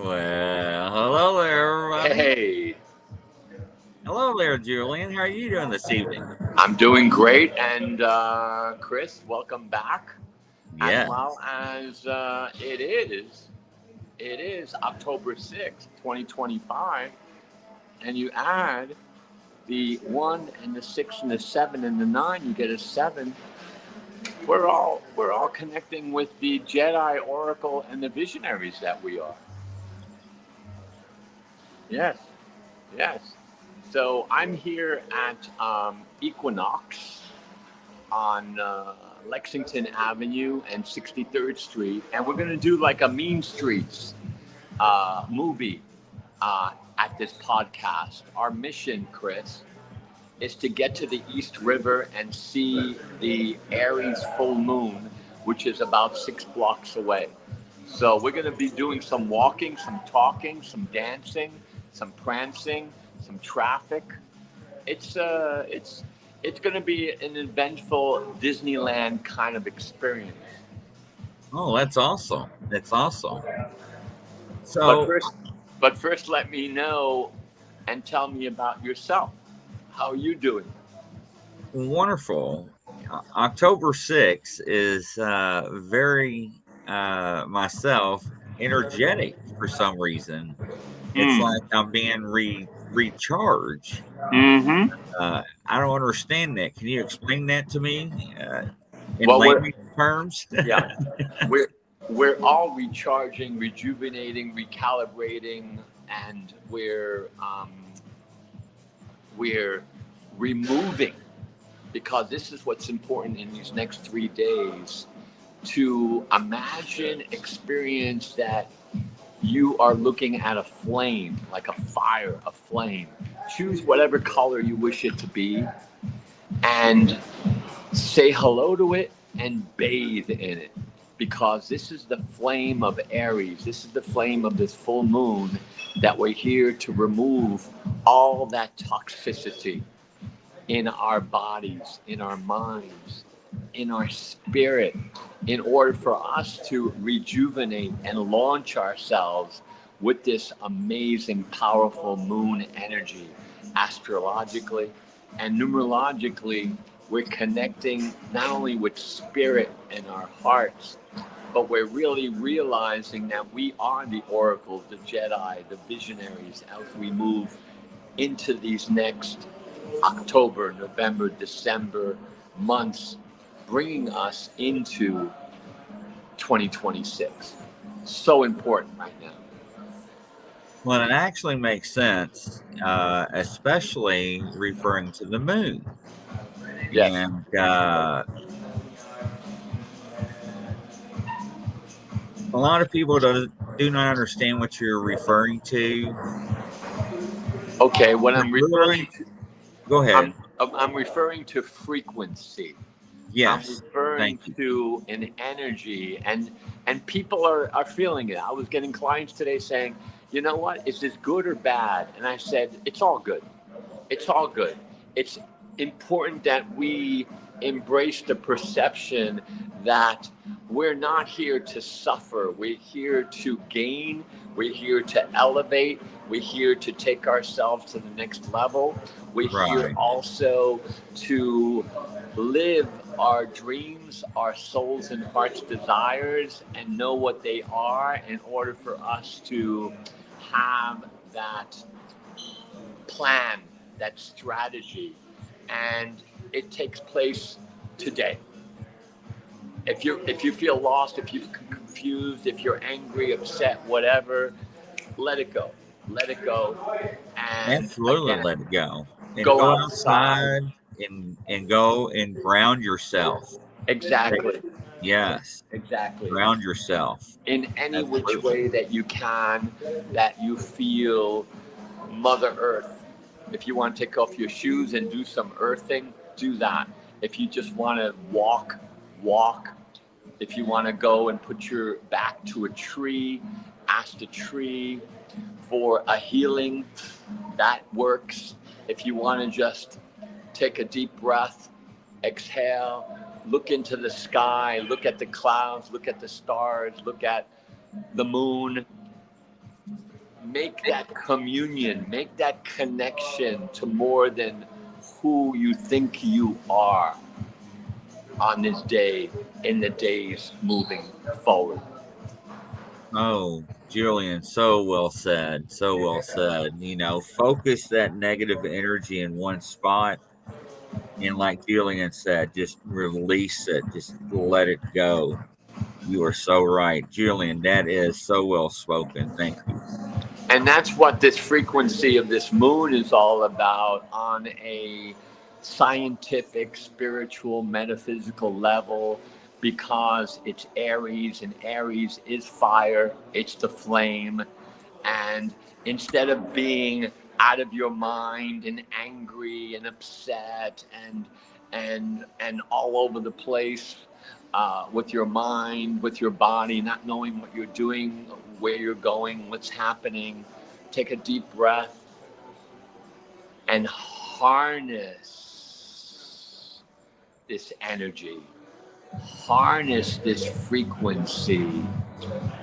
Well, hello there, everybody. Hey, Hello there, Julian. How are you doing this evening? I'm doing great. And Chris, welcome back. As Yeah. well as it is October 6th, 2025. And you add the 1 and the 6 and the 7 and the 9, you get a 7. We're all connecting with the Jedi Oracle and the visionaries that we are. Yes, yes. So I'm here at Equinox on Lexington Avenue and 63rd Street, and we're going to do like a Mean Streets movie at this podcast. Our mission, Chris, is to get to the East River and see the Aries full moon, which is about 6 blocks away. So we're going to be doing some walking, some talking, some dancing, some prancing, some traffic. It's going to be an eventful Disneyland kind of experience. Oh, that's awesome. That's awesome. But So first, but first, let me know and tell me about yourself. How are you doing? wonderful. October 6th is very myself energetic for some reason. It's Mm. like I'm being recharged. Mm-hmm. I don't understand that. Can you explain that to me in Well, we're layman's terms? yeah, we're we're all recharging, rejuvenating, recalibrating, and we're removing, because this is what's important in these next 3 days, to imagine, experience that you are looking at a flame, like a fire, a flame. Choose whatever color you wish it to be and say hello to it and bathe in it. Because this is the flame of Aries. This is the flame of this full moon that we're here to remove all that toxicity in our bodies, in our minds, in our spirit, in order for us to rejuvenate and launch ourselves with this amazing, powerful moon energy. Astrologically and numerologically, we're connecting not only with spirit and our hearts, but we're really realizing that we are the oracles, the Jedi, the visionaries as we move into these next October, November, December months, bringing us into 2026. So important right now. Well, it actually makes sense, especially referring to the moon. Yes. And a lot of people do not understand what you're referring to. Okay. What But I'm referring literally, to, go I'm ahead. I'm referring to frequency. I'm Yes. referring Thank you. to an energy, and people are feeling it. I was getting clients today saying, you know what, is this good or bad? And I said, it's all good. It's all good. It's important that we embrace the perception that we're not here to suffer. We're here to gain. We're here to elevate. We're here to take ourselves to the next level. We're here Right. also to live our dreams, our souls and hearts desires, and know what they are in order for us to have that plan, that strategy, and it takes place today. If you feel lost, if you're confused, if you're angry, upset, whatever, let it go. Let it go. And Absolutely again, let it go. And go go outside. outside and go and ground yourself. Exactly. Yes. Exactly. Ground yourself. In any which Absolutely. way that you can, that you feel Mother Earth. If you want to take off your shoes and do some earthing, do that. If you just want to walk, walk. If you want to go and put your back to a tree, ask the tree for a healing, that works. If you want to just take a deep breath, exhale, look into the sky, look at the clouds, look at the stars, look at the moon, make that communion, make that connection to more than who you think you are on this day, in the days moving forward. Oh, Julian, so well said. So well said. Focus that negative energy in one spot. And like Julian said, just release it. Just let it go. You are so right. Julian, that is so well spoken. Thank you. And that's what this frequency of this moon is all about on a scientific, spiritual, metaphysical level, because it's Aries, and Aries is fire, it's the flame. And instead of being out of your mind and angry and upset and all over the place, with your mind, with your body, not knowing what you're doing, where you're going, what's happening, take a deep breath and harness this energy, harness this frequency,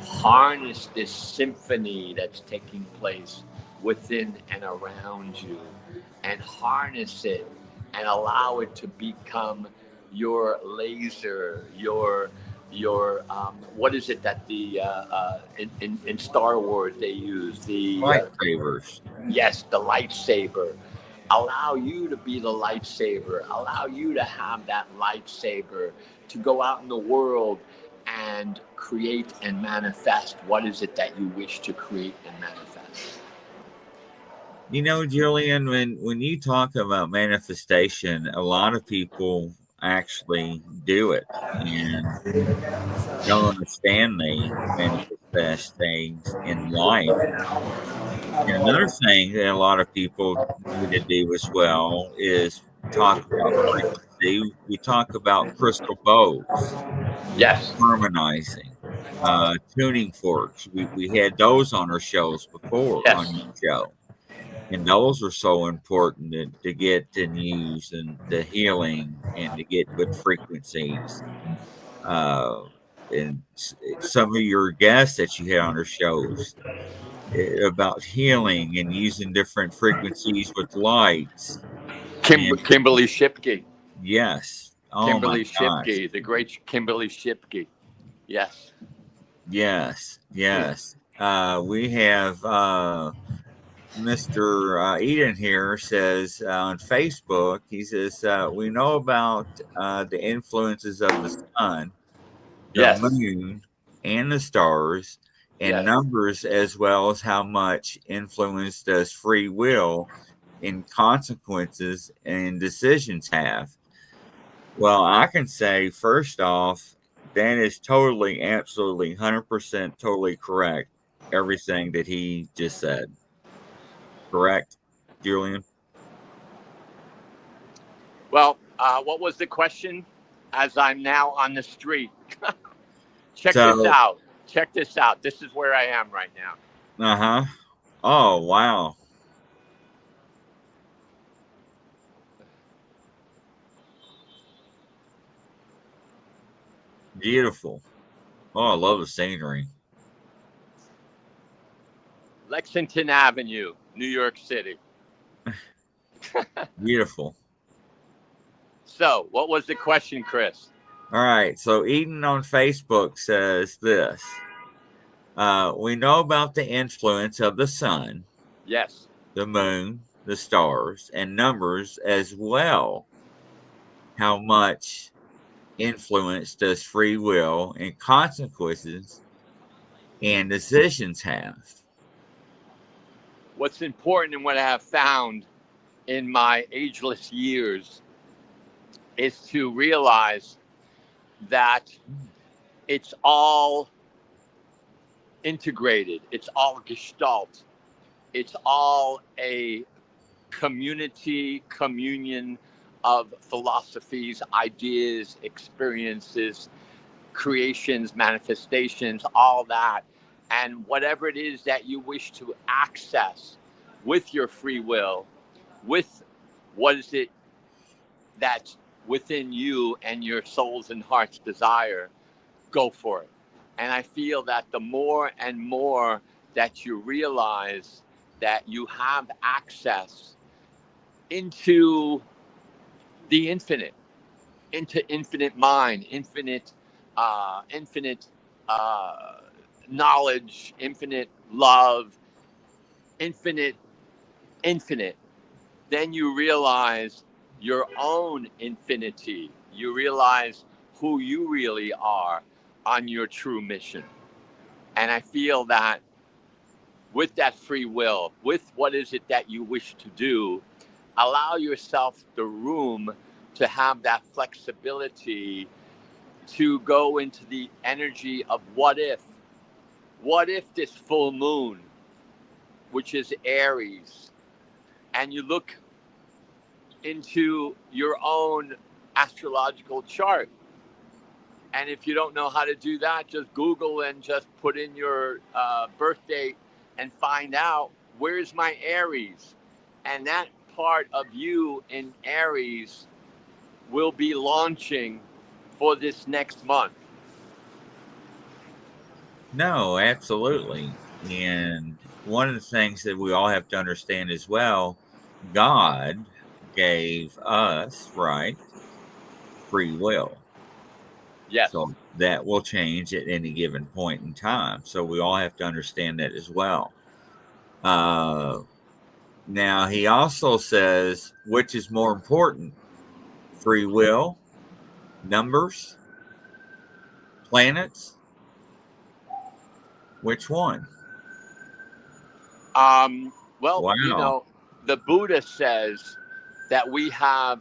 harness this symphony that's taking place within and around you, and harness it and allow it to become your laser, your what is it that the in Star Wars they use, the Lightsabers. yes, the lightsaber. Allow you to be the lightsaber. Allow you to have that lightsaber to go out in the world and create and manifest what is it that you wish to create and manifest. Julian, when you talk about manifestation, a lot of people actually do it and don't understand they manifest things in life. And another thing that a lot of people need to do as well is talk about frequency. We talk about crystal bows, Yes. harmonizing, tuning forks. We had those on our shows before on Yes. your show. And those are so important to get and use, and the healing, and to get good frequencies. Uh, and some of your guests that you had on our shows, about healing and using different frequencies with lights. And Kimberly Shipke. yes, oh my Kimberly gosh, Shipke, the great Kimberly Shipke. Yes. yes, yes. We have Mr. Eden here says on Facebook, he says, we know about the influences of the sun, the Yes. moon, and the stars, and Yes. numbers, as well as how much influence does free will and consequences and decisions have. Well, I can say, first off, that is totally, absolutely, 100% totally correct. Everything that he just said. Correct, Julian? Well, what was the question? As I'm now on the street. Check this So, out. Check this out. This is where I am right now. uh-huh. Oh, wow. Beautiful. Oh, I love the scenery. Lexington Avenue, New York City. Beautiful. So, what was the question, Chris? All right. So, Eden on Facebook says this. We know about the influence of the sun, Yes. the moon, the stars, and numbers as well. How much influence does free will and consequences and decisions have? What's important and what I have found in my ageless years is to realize that it's all integrated, it's all gestalt, it's all a communion of philosophies, ideas, experiences, creations, manifestations, all that. And whatever it is that you wish to access with your free will, with what is it that's within you and your soul's and heart's desire, go for it. And I feel that the more and more that you realize that you have access into the infinite, into infinite mind, infinite uh, knowledge, infinite love, infinite, infinite. Then you realize your own infinity. You realize who you really are on your true mission. And I feel that with that free will, with what is it that you wish to do, allow yourself the room to have that flexibility to go into the energy of what if. What if this full moon, which is Aries, and you look into your own astrological chart. And if you don't know how to do that, just Google and just put in your birth date and find out where's my Aries. And that part of you in Aries will be launching for this next month. No, absolutely. And one of the things that we all have to understand as well, God gave us, right, free will. Yes. So that will change at any given point in time. So we all have to understand that as well. Uh, Now, he also says, which is more important, free will, numbers, planets? Which one? Well, Wow. the Buddha says that we have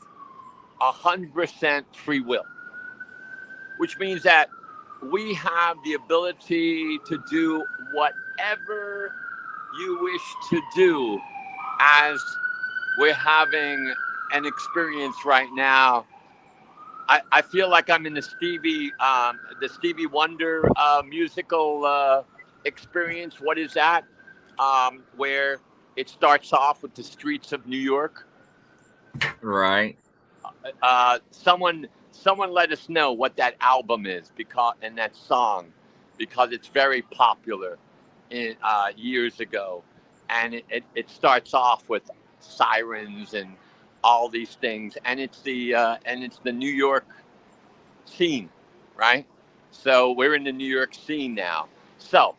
100% free will, which means that we have the ability to do whatever you wish to do, as we're having an experience right now. I feel like I'm in the Stevie Wonder musical experience. What is that? Where it starts off with the streets of New York. Right. Someone let us know what that album is, because and that song, because it's very popular in years ago, and it starts off with sirens and all these things, and it's the New York scene, right? So we're in the New York scene now. So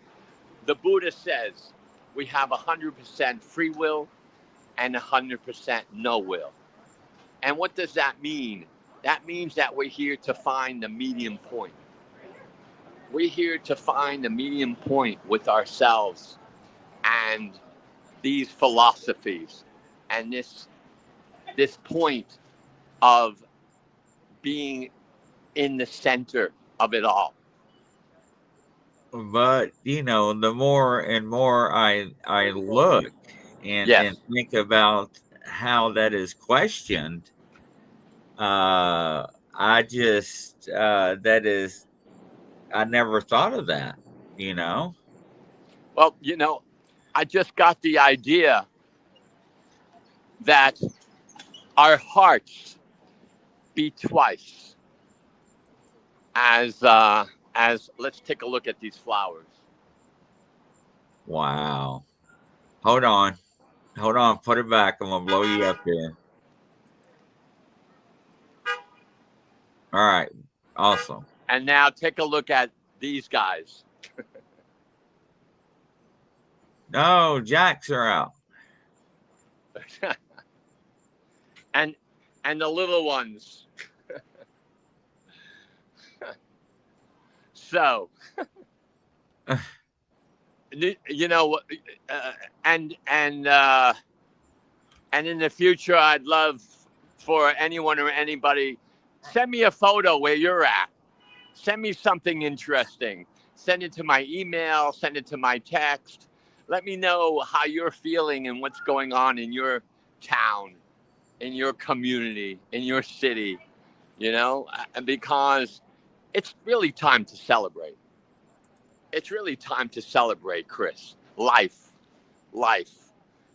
the Buddha says we have 100% free will and 100% no will. And what does that mean? That means that we're here to find the medium point. We're here to find the medium point with ourselves and these philosophies and this point of being in the center of it all. But the more and more I look and Yes. think about how that is questioned, I just that is I never thought of that, you know. Well, I just got the idea that our hearts beat twice as let's take a look at these flowers. Wow. Hold on. Hold on, put it back. I'm gonna blow you up here. All right. Awesome. And now take a look at these guys. No, jacks are out. and the little ones. So, you know, uh, and and uh, and in the future, I'd love for anyone or anybody, send me a photo where you're at. Send me something interesting. Send it to my email. Send it to my text. Let me know how you're feeling and what's going on in your town, in your community, in your city. Because it's really time to celebrate. It's really time to celebrate, Chris. Life.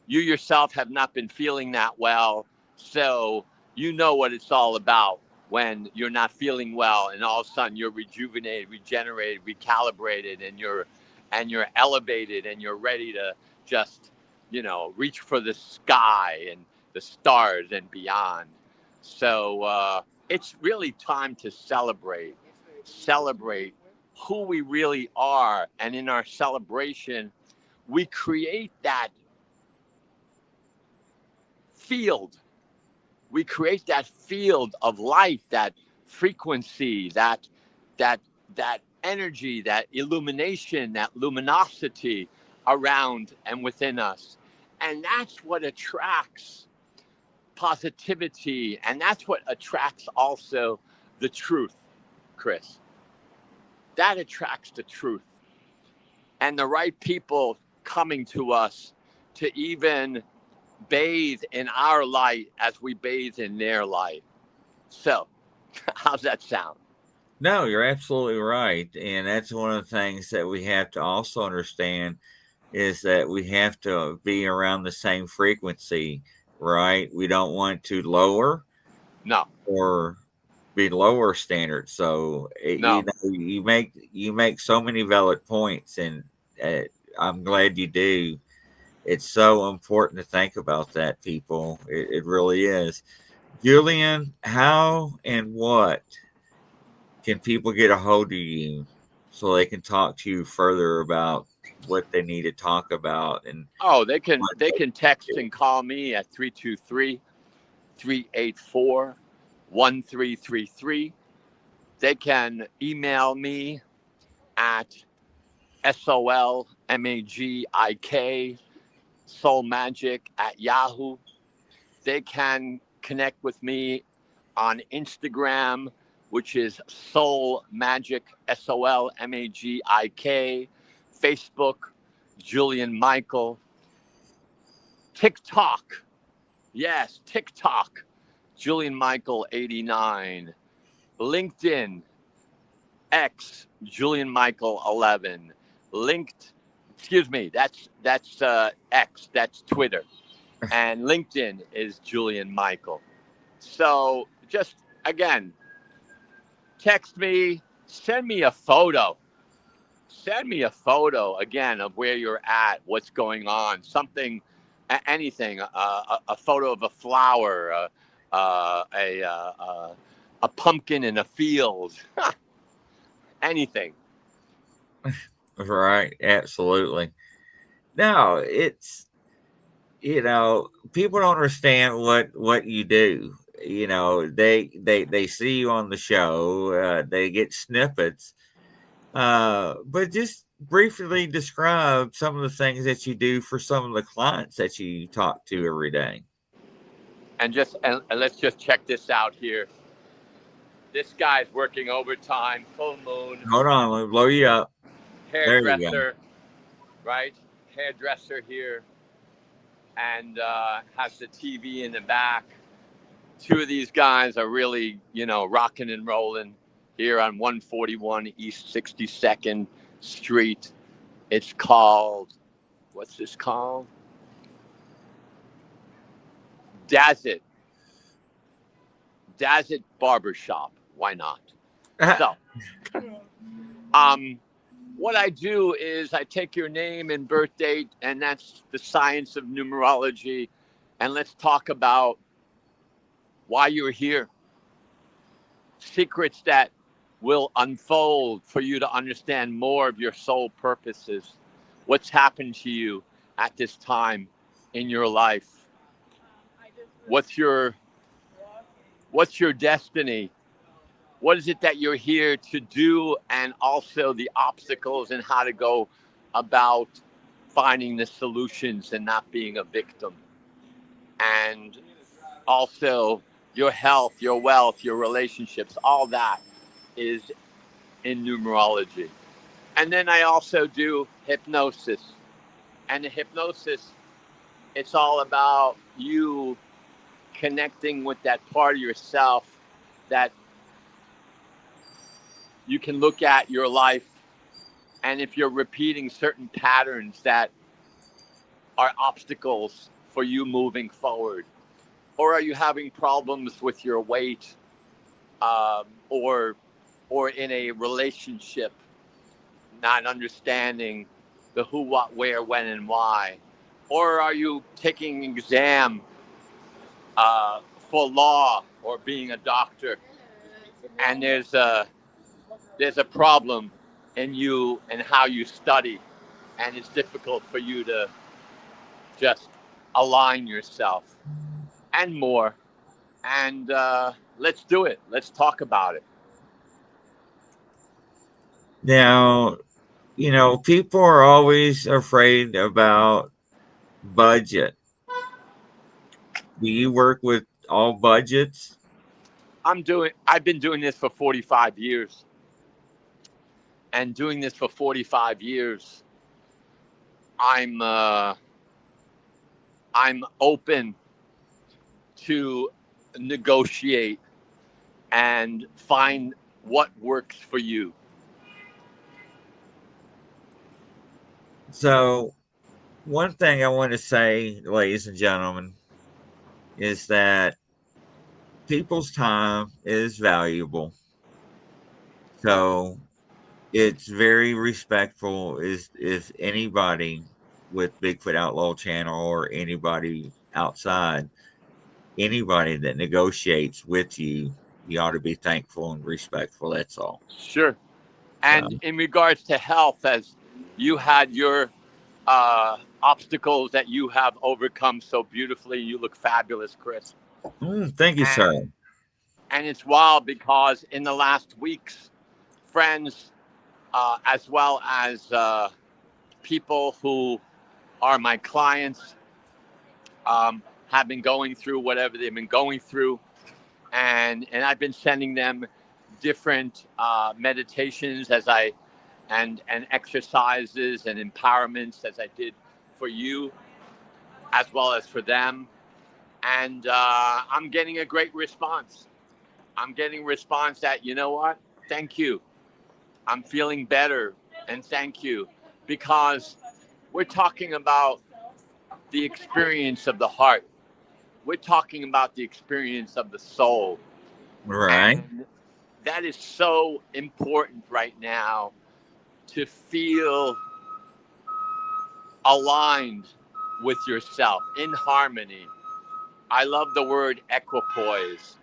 You yourself have not been feeling that well, so you know what it's all about when you're not feeling well, and all of a sudden you're rejuvenated, regenerated, recalibrated, and and you're elevated and you're ready to just, reach for the sky and the stars and beyond. So it's really time to celebrate who we really are. And in our celebration, we create that field. We create that field of light, that frequency, that that energy, that illumination, that luminosity around and within us. And that's what attracts positivity, and that's what attracts also the truth, Chris. That attracts the truth and the right people coming to us to even bathe in our light as we bathe in their light. So, how's that sound? No, you're absolutely right. And that's one of the things that we have to also understand is that we have to be around the same frequency, right? We don't want to lower No, or be lower standards. So no. you make so many valid points, and uh, I'm glad you do. It's so important to think about that, people. It really is. Julian, how and what can people get a hold of you so they can talk to you further about what they need to talk about and Oh, they can what they they can text do? and call me at 323-384-1333. They can email me at SOLMAGIK soulmagic@Yahoo. They can connect with me on Instagram, which is Soul Magic, SOLMAGIK. Facebook, Julian Michael. TikTok, yes, TikTok, Julian Michael 89. LinkedIn, X, Julian Michael 11. Linked, excuse me, that's X, that's Twitter, and LinkedIn is Julian Michael. So just again, text me, send me a photo. Send me a photo again of where you're at, what's going on, something, anything, a photo of a flower, a pumpkin in a field, anything. Right, absolutely. No, it's people don't understand what you do. They see you on the show, they get snippets, but just briefly describe some of the things that you do for some of the clients that you talk to every day. And let's just check this out here. This guy's working overtime, full moon, Hold on, let me blow you up. There you go. hairdresser, right? Hairdresser here, and has the TV in the back. Two of these guys are really, rocking and rolling here on 141 East 62nd Street. It's called, what's this called? Dazit. Dazit Barbershop. Why not? So, what I do is I take your name and birth date, and that's the science of numerology. And let's talk about why you're here. Secrets that will unfold for you to understand more of your soul purposes. What's happened to you at this time in your life? What's your destiny? What is it that you're here to do, and also the obstacles and how to go about finding the solutions and not being a victim. And also your health, your wealth, your relationships, all that is in numerology. And then I also do hypnosis. And the hypnosis, it's all about you connecting with that part of yourself that you can look at your life. And if you're repeating certain patterns that are obstacles for you moving forward, or are you having problems with your weight, or in a relationship, not understanding the who, what, where, when, and why? Or are you taking an exam for law or being a doctor, and there's a problem in you and how you study, and it's difficult for you to just align yourself and more. And let's do it. Let's talk about it. Now, people are always afraid about budget. Do you work with all budgets? I've been doing this for 45 years. And doing this for 45 years, I'm open to negotiate and find what works for you. So, one thing I want to say, ladies and gentlemen, is that people's time is valuable. So, it's very respectful if anybody with Bigfoot Outlaw Channel or anybody outside, anybody that negotiates with you, you ought to be thankful and respectful. That's all. Sure. And So, in regards to health, as you had your obstacles that you have overcome so beautifully, you look fabulous, Chris. thank you, sir. And it's wild because in the last weeks, friends, as well as people who are my clients, have been going through whatever they've been going through. And I've been sending them different meditations and exercises and empowerments as I did for you, as well as for them. And I'm getting a great response. I'm getting response that, you know what? Thank you. I'm feeling better. And thank you. Because we're talking about the experience of the heart. We're talking about the experience of the soul. Right. And that is so important right now, to feel aligned with yourself, in harmony. I love the word equipoise,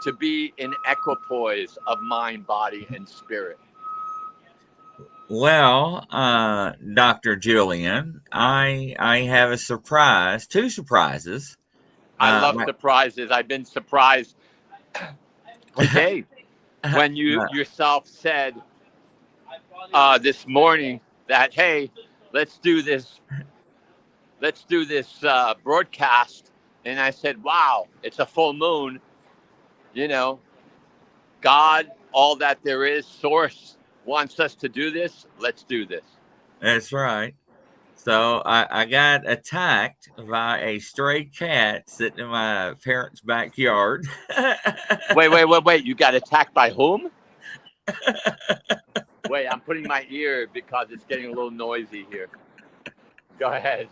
to be in equipoise of mind, body, and spirit. Well, Dr. Julian, I have a surprise, two surprises. I love surprises. I've been surprised today when you yourself said this morning that, hey, let's do this broadcast. And I said, wow, it's a full moon. You know, God, all that there is, source wants us to do this. Let's do this. That's right. So I got attacked by a stray cat sitting in my parents' backyard. Wait. You got attacked by whom? Wait, I'm putting my ear because it's getting a little noisy here. Go ahead.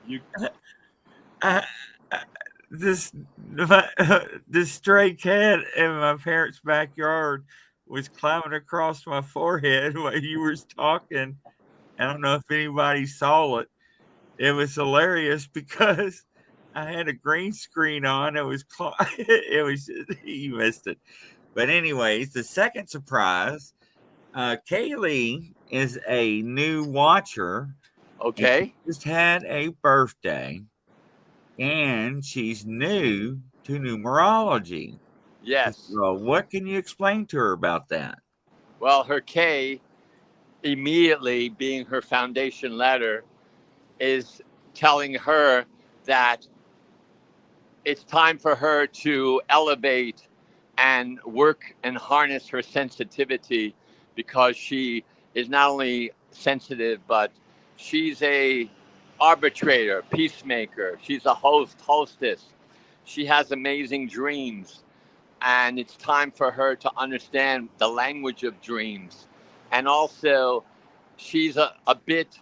You. This stray cat in my parents' backyard was climbing across my forehead while you were talking. I don't know if anybody saw it. It was hilarious because I had a green screen on. It was you missed it. But anyways, the second surprise, Kaylee is a new watcher. Okay. She just had a birthday, and she's new to numerology. Yes. So what can you explain to her about that? Well, her K, immediately being her foundation letter, is telling her that it's time for her to elevate and work and harness her sensitivity, because she is not only sensitive, but she's a arbitrator, peacemaker. She's a hostess. She has amazing dreams, and it's time for her to understand the language of dreams. And also, she's a bit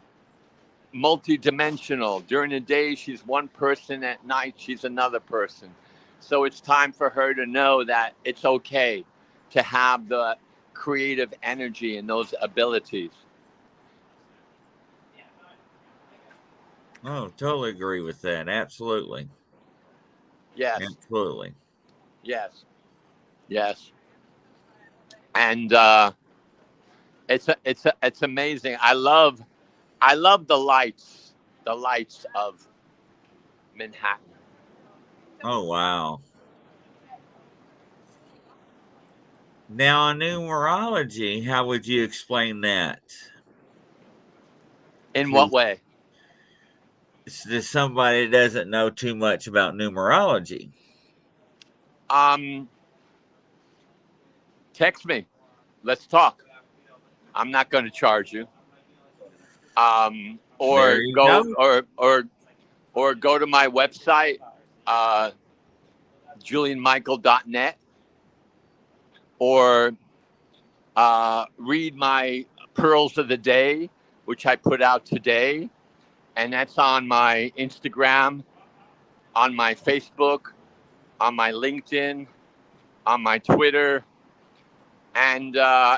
multidimensional. During the day, she's one person. At night, she's another person. So it's time for her to know that it's okay to have the creative energy and those abilities. Oh, totally agree with that. Absolutely. Yes, Absolutely. yes, yes. And it's amazing. I love the lights of Manhattan. Oh, wow. Now, on numerology, how would you explain that In to, what way? to somebody that doesn't know too much about numerology? Um, Text me. Let's talk. I'm not going to charge you. There Or you go. go or go to my website, uh, julianmichael.net, or read my Pearls of the Day, which I put out today, and that's on my Instagram, on my Facebook, on my LinkedIn, on my Twitter, and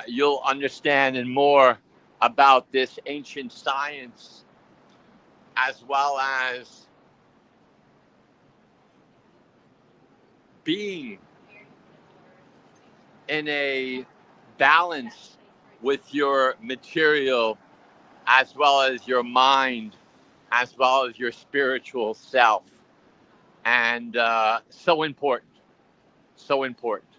you'll understand and more about this ancient science, as well as being in a balance with your material, as well as your mind, as well as your spiritual self. And so important, so important.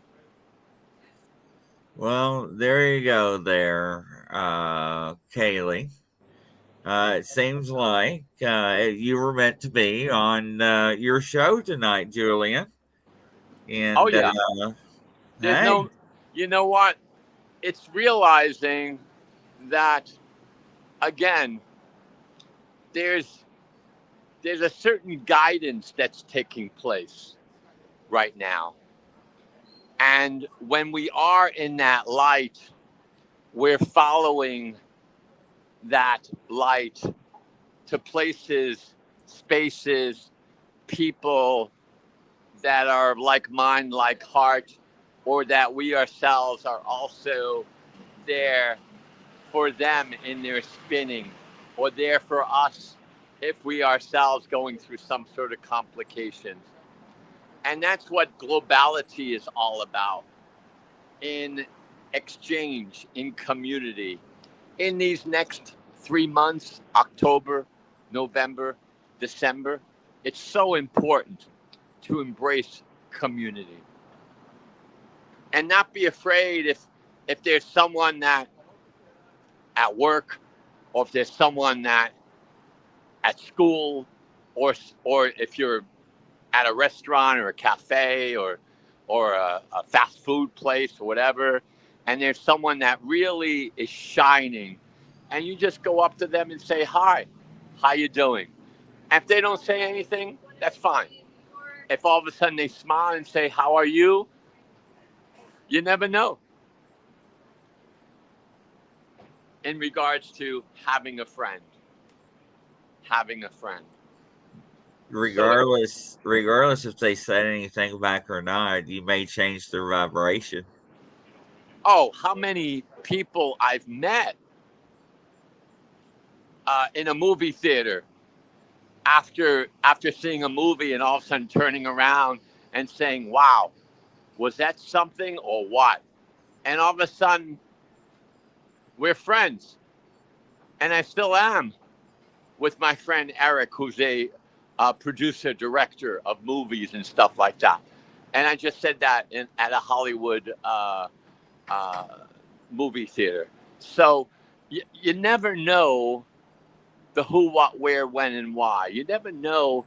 Well, there you go, there, Kaylee. It seems like you were meant to be on your show tonight, Julian. Oh, And yeah. There's hey, no, you know what? It's realizing that, again, there's there's a certain guidance that's taking place right now. And when we are in that light, we're following that light to places, spaces, people that are like mind, like heart, or that we ourselves are also there for them in their spinning, or there for us if we ourselves going through some sort of complications. And that's what globality is all about, in exchange, in community. In these next 3 months, October, November, December, it's so important to embrace community and not be afraid if there's someone that at work, or if there's someone that at school, or if you're at a restaurant or a cafe, or a fast food place or whatever, and there's someone that really is shining, and you just go up to them and say hi, how you doing? And if they don't say anything, that's fine. If all of a sudden they smile and say how are you, you never know, in regards to having a friend. So, regardless if they said anything back or not, you may change their vibration. oh, how many people I've met in a movie theater after seeing a movie, and all of a sudden turning around and saying, "Wow, was that something or what?" And all of a sudden we're friends, and I still am with my friend Eric, who's a producer, director of movies and stuff like that. And I just said that at a Hollywood uh, movie theater. So you never know the who, what, where, when, and why. You never know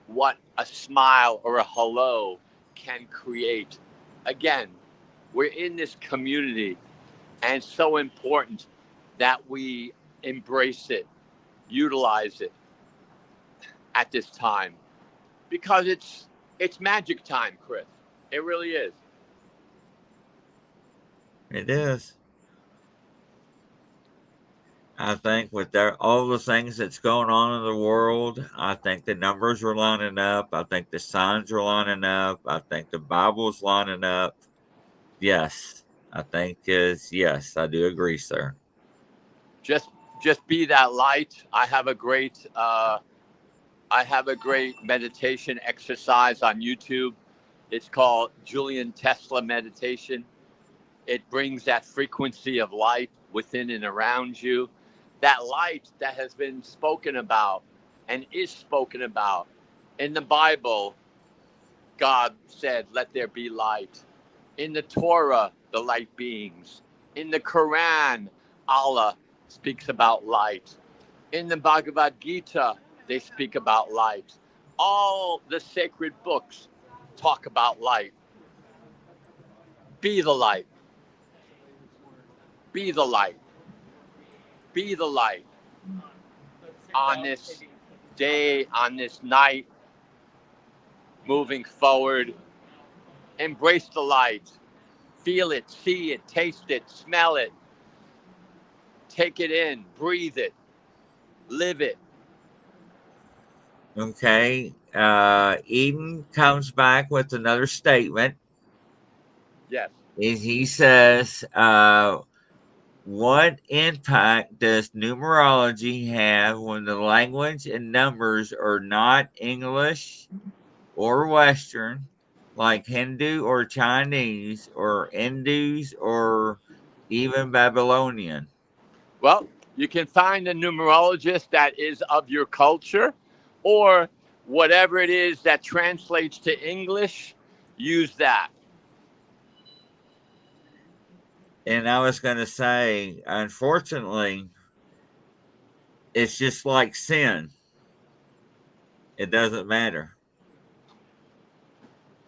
what a smile or a hello can create. Again, we're in this community, and it's so important that we embrace it, utilize it at this time, because it's magic time, Chris. It really is. It is. I think with all the things that's going on in the world, I think the numbers are lining up. I think the signs are lining up. I think the Bible's lining up. Yes, I think is yes, I do agree, sir. Just just be that light. I have a great I have a great meditation exercise on YouTube. It's called Julian Tesla meditation. It brings that frequency of light within and around you. That light that has been spoken about and is spoken about. In the Bible, God said, let there be light. In the Torah, the light beings. In the Quran, Allah speaks about light. In the Bhagavad Gita, they speak about light. All the sacred books talk about light. Be the light. Be the light. Be the light on this day, on this night, moving forward. Embrace the light. Feel it, see it, taste it, smell it. Take it in, breathe it, live it. Okay. Eden comes back with another statement. Yes. He says, what impact does numerology have when the language and numbers are not English or Western, like Hindu or Chinese or Indus or even Babylonian? Well, you can find a numerologist that is of your culture, or whatever it is that translates to English, use that. And I was going to say, unfortunately, it's just like sin. It doesn't matter.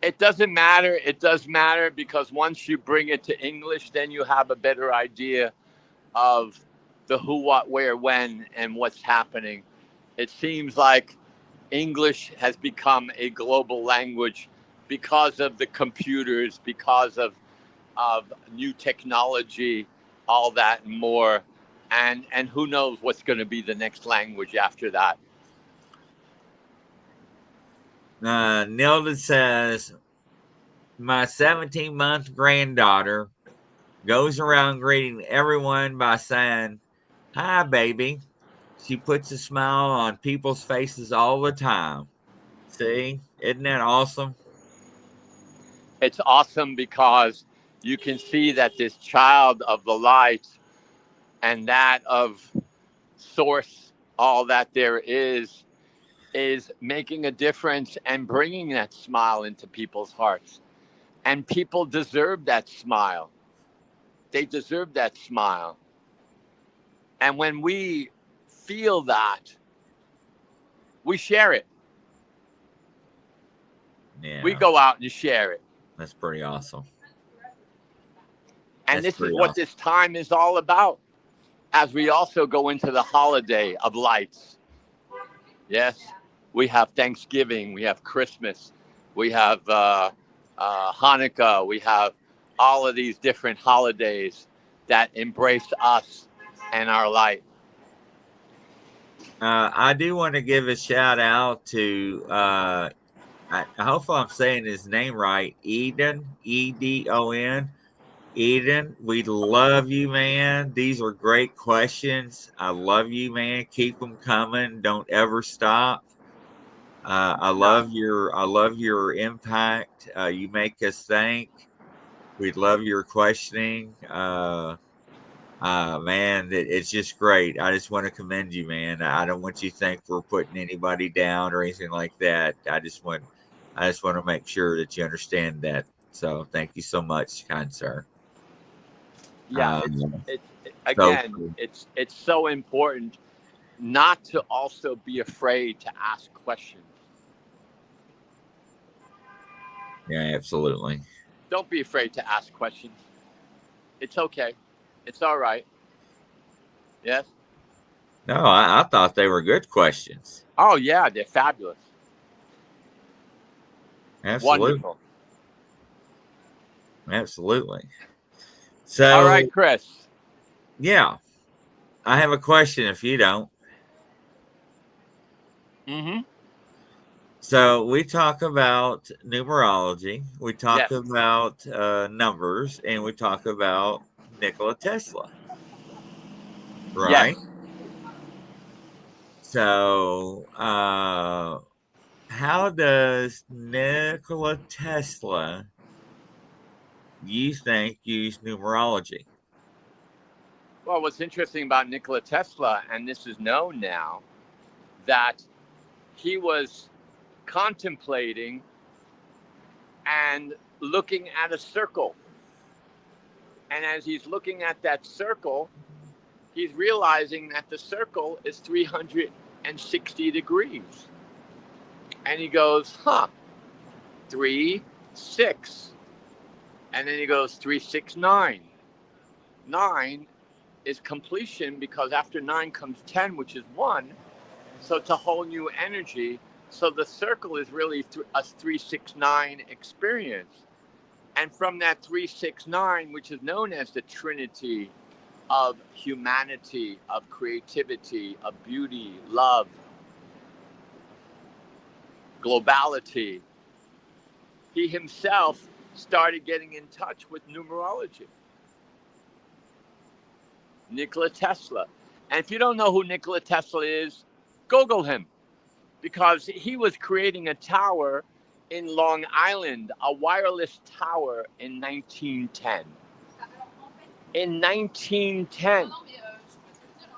It doesn't matter. It does matter because once you bring it to English, then you have a better idea of the who, what, where, when, and what's happening. It seems like English has become a global language because of the computers, because of new technology, all that and more. And who knows what's going to be the next language after that. Nilda says, my 17-month granddaughter goes around greeting everyone by saying, hi, baby. She puts a smile on people's faces all the time. See, isn't that awesome? It's awesome because you can see that this child of the light and that of source, all that there is making a difference and bringing that smile into people's hearts. And people deserve that smile. They deserve that smile. And when we feel that, we share it. Yeah. We go out and share it. That's pretty awesome. And this is what this time is all about, as we also go into the holiday of lights. Yes, we have Thanksgiving, we have Christmas, we have Hanukkah, we have all of these different holidays that embrace us and our light. I do want to give a shout out to, I hope I'm saying his name right, Eden, Edon. Eden, we love you, man. These are great questions. I love you, man. Keep them coming. Don't ever stop. I love your impact. You make us think. We love your questioning. Man, it's just great. I just want to commend you, man. I don't want you to think we're putting anybody down or anything like that. I just want to make sure that you understand that. So thank you so much, kind sir. Yeah, it's so important not to also be afraid to ask questions. Yeah, absolutely. Don't be afraid to ask questions. It's okay. It's all right. Yes? No, I thought they were good questions. Oh, yeah, they're fabulous. Absolutely. Wonderful. Absolutely. So, all right, Chris. Yeah, I have a question if you don't. Mm-hmm. So we talk about numerology, we talk about numbers, and we talk about Nikola Tesla, right? Yes. So, how does Nikola Tesla, you think, use numerology? Well, what's interesting about Nikola Tesla, and this is known now, that he was contemplating and looking at a circle. And as he's looking at that circle, he's realizing that the circle is 360 degrees. And he goes, 3, 6. And then he goes, 3, 6, 9. 9 is completion because after 9 comes 10, which is 1. So it's a whole new energy. So the circle is really a 369 experience. And from that 369, which is known as the Trinity of humanity, of creativity, of beauty, love, globality, he himself started getting in touch with numerology. Nikola Tesla. And if you don't know who Nikola Tesla is, Google him, because he was creating a tower in Long Island, a wireless tower in 1910. In 1910,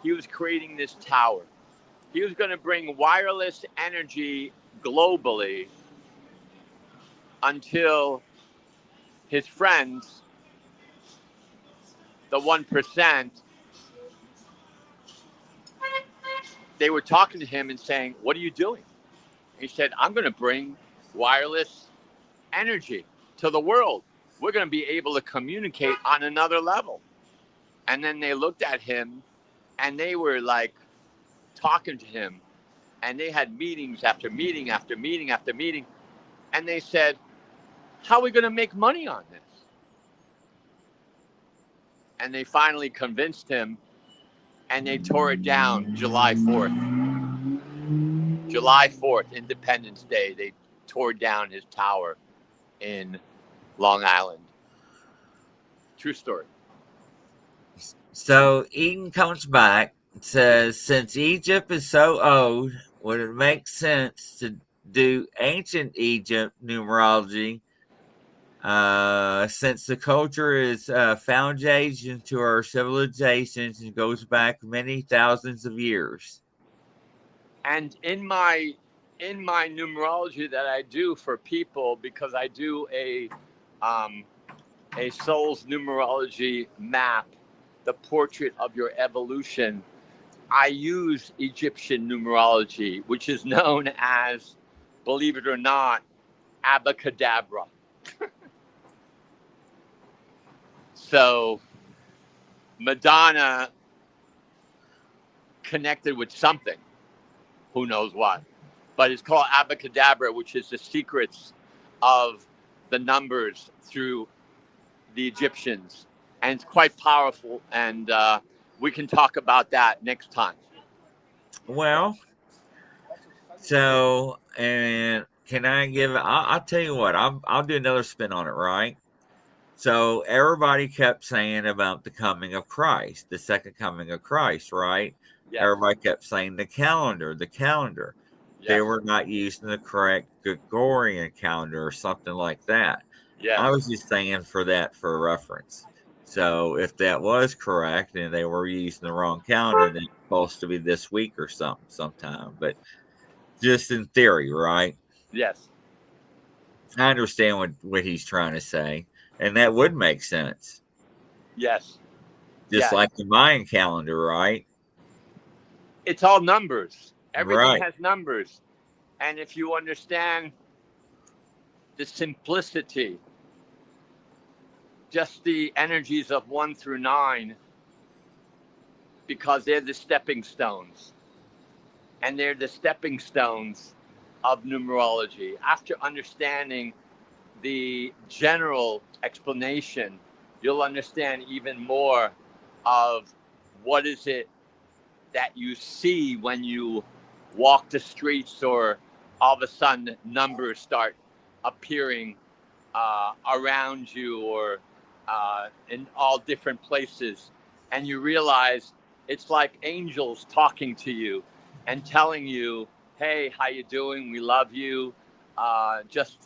he was creating this tower. He was going to bring wireless energy globally until his friends, the 1%, they were talking to him and saying, "What are you doing?" He said, "I'm going to bring wireless energy to the world. We're going to be able to communicate on another level." And then they looked at him and they were like talking to him, and they had meetings after meeting after meeting after meeting. And they said, "How are we going to make money on this?" And they finally convinced him, and they tore it down July 4th. July 4th, Independence Day, they tore down his tower in Long Island. True story. So Eden comes back and says, since Egypt is so old, would it make sense to do ancient Egypt numerology, since the culture is foundation to our civilizations and goes back many thousands of years? And in my numerology that I do for people, because I do a soul's numerology map, the portrait of your evolution, I use Egyptian numerology, which is known as, believe it or not, abracadabra. So Madonna connected with something, who knows what, but it's called abracadabra, which is the secrets of the numbers through the Egyptians, and it's quite powerful, and we can talk about that next time. Well, so, and can I give? I'll tell you what. I'll do another spin on it. Right. So everybody kept saying about the coming of Christ, the second coming of Christ. Right. Yes. Everybody kept saying the calendar, the calendar. They Yes. were not using the correct Gregorian calendar or something like that. Yes. I was just saying for that for reference. So if that was correct and they were using the wrong calendar, then it's supposed to be this week or something sometime. But just in theory, right? Yes. I understand what he's trying to say, and that would make sense. Yes. Just Yes. like the Mayan calendar, right? It's all numbers. Everything Right. has numbers. And if you understand the simplicity, just the energies of 1 through 9, because they're the stepping stones. And they're the stepping stones of numerology. After understanding the general explanation, you'll understand even more of what is it that you see when you walk the streets, or all of a sudden numbers start appearing around you, or in all different places, and you realize it's like angels talking to you, and telling you, hey, how you doing? We love you. Just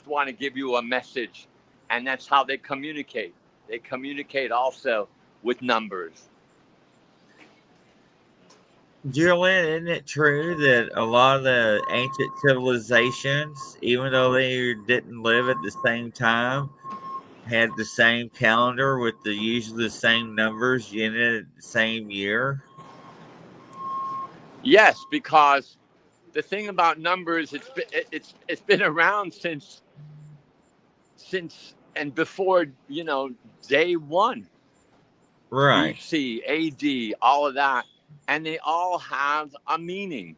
want to give you a message. And that's how they communicate. They communicate also with numbers. Julian, isn't it true that a lot of the ancient civilizations, even though they didn't live at the same time, had the same calendar with usually the same numbers in it at the same year? Yes, because the thing about numbers, it's been around since and before, day one, Right. BC, AD, all of that, and they all have a meaning.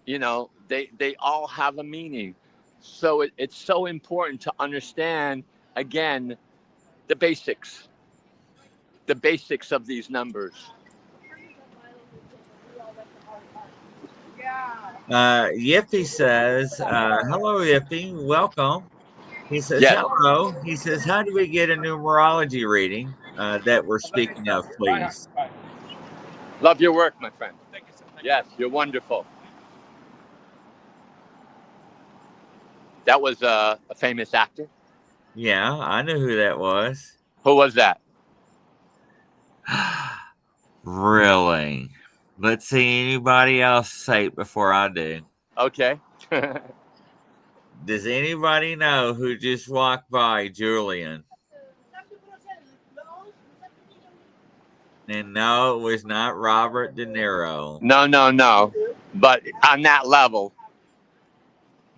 They all have a meaning. So it's so important to understand, again, the basics, the basics of these numbers. Yippee says, hello, Yippee. Welcome. He says, Yes. hello. He says, how do we get a numerology reading that we're speaking of, please? Love your work, my friend. Thank you, sir. Yes, you're wonderful. That was a famous actor. Yeah, I knew who that was. Who was that? Really? Let's see anybody else say it before I do. Okay. Does anybody know who just walked by Julian? And no, it was not Robert De Niro. No. But on that level.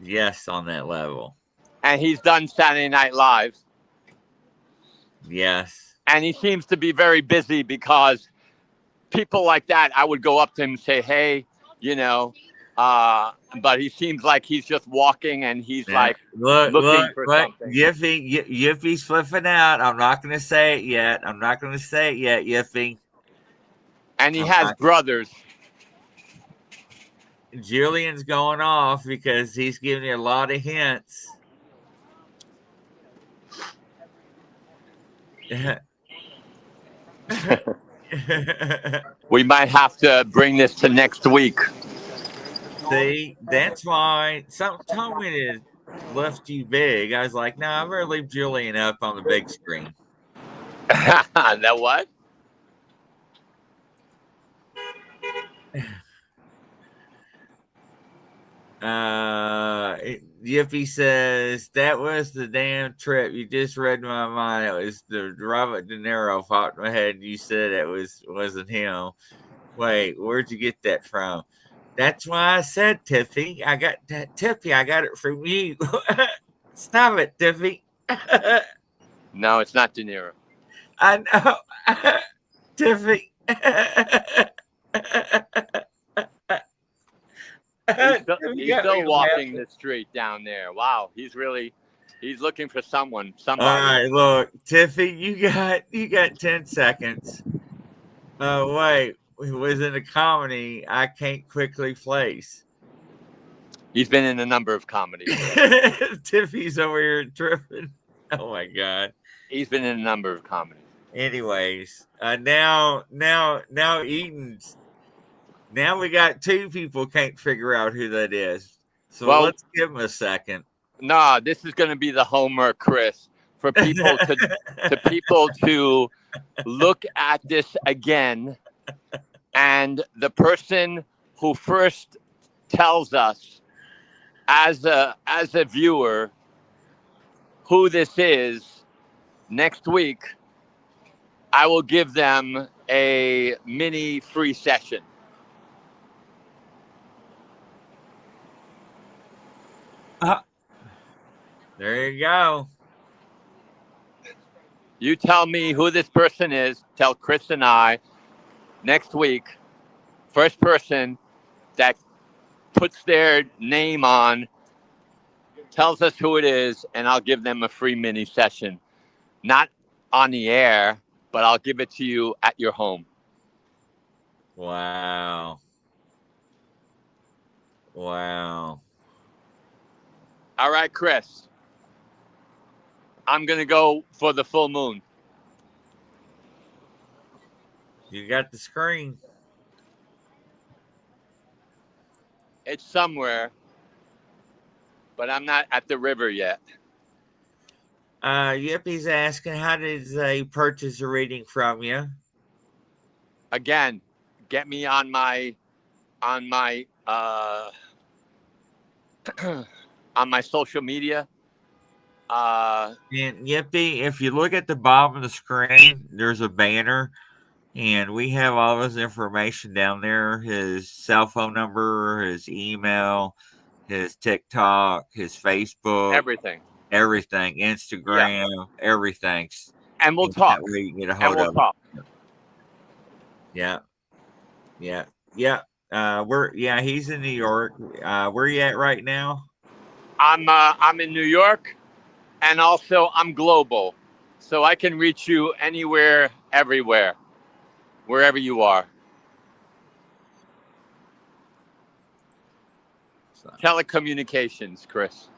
Yes, on that level. And he's done Saturday Night Live. Yes. And he seems to be very busy because people like that, I would go up to him and say, hey, but he seems like he's just walking and he's like looking for something. Yiffy's flipping out. I'm not going to say it yet. Yiffy. And he has brothers. Julian's going off because he's giving you a lot of hints. We might have to bring this to next week. See, that's why someone told me to lift you big. I was like, no, I'm going to leave Julian up on the big screen. That what? Yippee says that was the damn trip. You just read my mind. It was the Robert De Niro popped in my head. And you said it wasn't him. Wait, where'd you get that from? That's why I said Tiffy. I got that Tiffy. I got it from you. Stop it, Tiffy. No, it's not De Niro. I know, Tiffy. He's still walking the street down there. Wow, he's looking for somebody. All right, look, Tiffy, you got 10 seconds. Wait, it was in a comedy I can't quickly place. He's been in a number of comedies. Tiffy's over here tripping. Oh my god. He's been in a number of comedies. Anyways, now Eaton's. Now we got two people can't figure out who that is. So let's give him a second. No, this is going to be the homework, Chris, for people to look at this again. And the person who first tells us as a viewer who this is, next week, I will give them a mini free session. There you go. You tell me who this person is. Tell Chris and I next week. First person that puts their name on, tells us who it is, and I'll give them a free mini session. Not on the air, but I'll give it to you at your home. Wow. All right, Chris. I'm going to go for the full moon. You got the screen. It's somewhere, but I'm not at the river yet. Yippy's asking, how did they purchase a reading from you? Again, get me on my on my social media. And Yippy, if you look at the bottom of the screen, there's a banner, and we have all of his information down there: his cell phone number, his email, his TikTok, his Facebook, Everything. Instagram, everything. And we'll And talk. that way you can get a And hold we'll of talk. him. Yeah. He's in New York. Where you at right now? I'm in New York, and also I'm global, so I can reach you anywhere, everywhere, wherever you are. Telecommunications, Chris.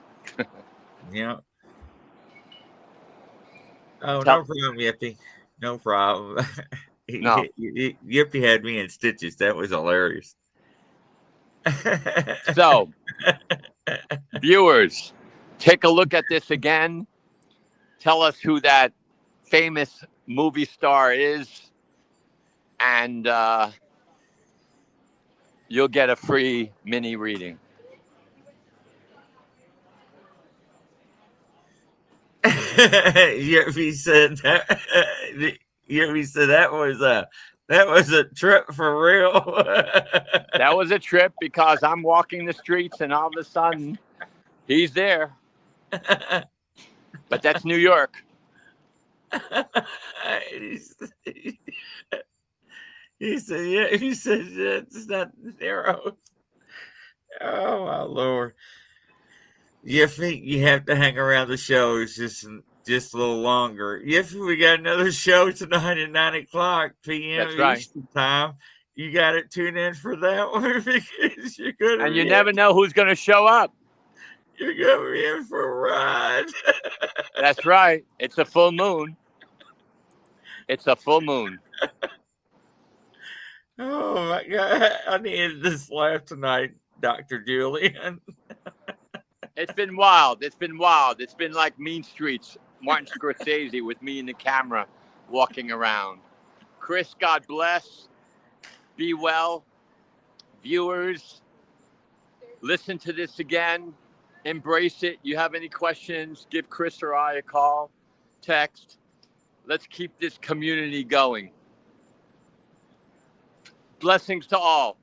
Yeah. Oh, Tel- no problem, Yippy. No problem. No. Yippy had me in stitches. That was hilarious. So, viewers, take a look at this again. Tell us who that famous movie star is, and you'll get a free mini reading. Yippy said that. Yippy said that was a trip for real. That was a trip because I'm walking the streets and all of a sudden he's there. But that's New York. He said, yeah, it's not narrow. Oh, my Lord. Yippy, you have to hang around the shows just a little longer. Yippy, we got another show tonight at 9:00 p.m. That's right. Eastern time. You got to tune in for that one because you're going to And you never know who's going to show up. You're going to be in for a ride. That's right. It's a full moon. It's a full moon. Oh, my God. I needed this laugh tonight, Dr. Julian. It's been wild. It's been wild. It's been like Mean Streets, Martin Scorsese with me in the camera walking around. Chris, God bless. Be well. Viewers, listen to this again. Embrace it. You have any questions, give Chris or I a call, text. Let's keep this community going. Blessings to all.